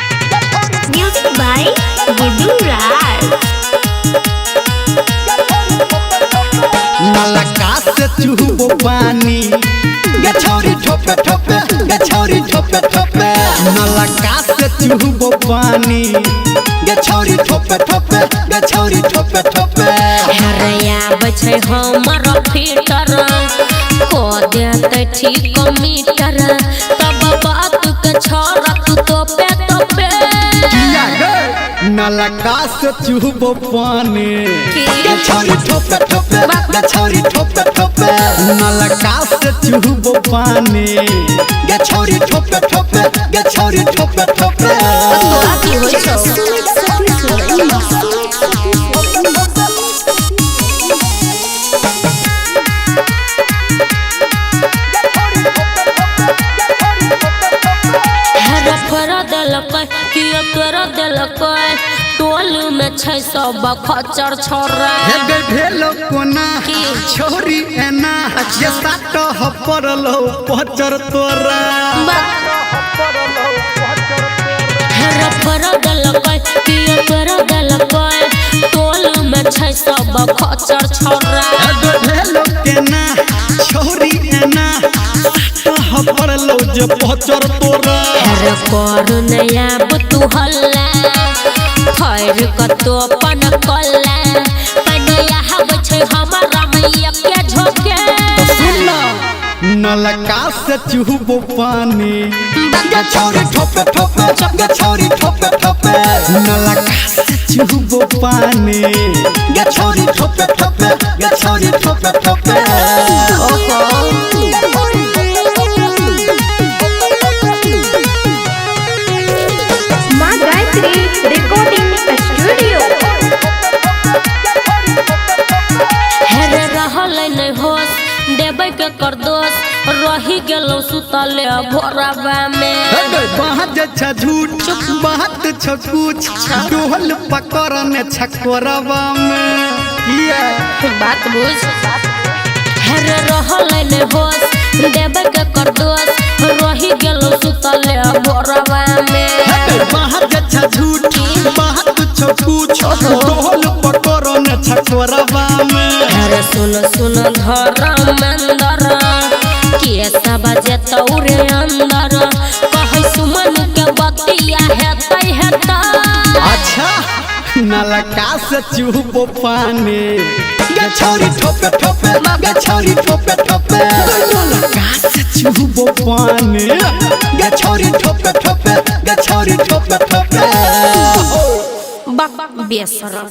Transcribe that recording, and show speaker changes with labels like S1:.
S1: Music by Gudu Raj.
S2: नलका से चुहबो पानी गछौरी ठोपे ठोपे गछौरी ठोपे ठोपे नलका से चुहबो पानी गछौरी ठोपे ठोपे गछौरी ठोपे ठोपे
S3: हरया बछै हमर फिटर को देत ठीक मीटर तब बात के छोरा तू तोपे तोपे
S2: किया गे नलका से चुहबो पानी गछौरी ठोपे ठोपे गछौरी ठोपे ठोपे नलका से चुहबो पानी गछौरी ठोपे ठोपे गछौरी ठोपे ठोपे
S3: तोरा की होय छौ हर फरा देलकै कियो तोरा देलकै टोल में छै सब खचर छोरा
S2: हे गे भेलो कोना छोरी एना ये साट हपरलो पचर तोरा
S3: हर फरा देलकै कियो तोरा देलकै टोल में छै सब खचर छोरा
S2: हे गे भेलो केना छोरी एना साट हपरलो जे पचर तोरा
S3: हर कर नया बुतु हल्ला खैर कतो पन कल्ला पनया हब छै हमरा मैया के झोके
S2: सुनना नलका से चुहबो पानी गछौरी ठोपे ठोपे गछौरी ठोपे ठोपे नलका से चुहबो पानी गछौरी ठोपे ठोपे गछौरी ठोपे ठोपे
S1: माँ गायत्री रिकॉर्डिंग स्टूडियो।
S3: हेरे रहल नै होश देबै के कर दोष रही गेलौ सुतले भोरबा में
S2: बात छ झूठ बात छ कुछ डोल पकड़ने छकोरबा में किया
S3: बात बुझ हेरे रहल नै होश देबै के कर दोष रही गेलौ सुतले भोरबा में
S2: बात छ झूठ बात छ कुछ डोल पकड़ने छकोरबा में
S3: अरे सुन सुन धर्मेंद्र के सब जतौरे अंदर कहै सुमन के बतिया हेतै हेतै
S2: अच्छा नलका से चुहबो पानी गछौरी ठोपे ठोपे गछौरी ठोपे ठोपे नलका से चुहबो पानी गछौरी ठोपे ठोपे गछौरी ठोपे ठोपे
S3: बक बेसर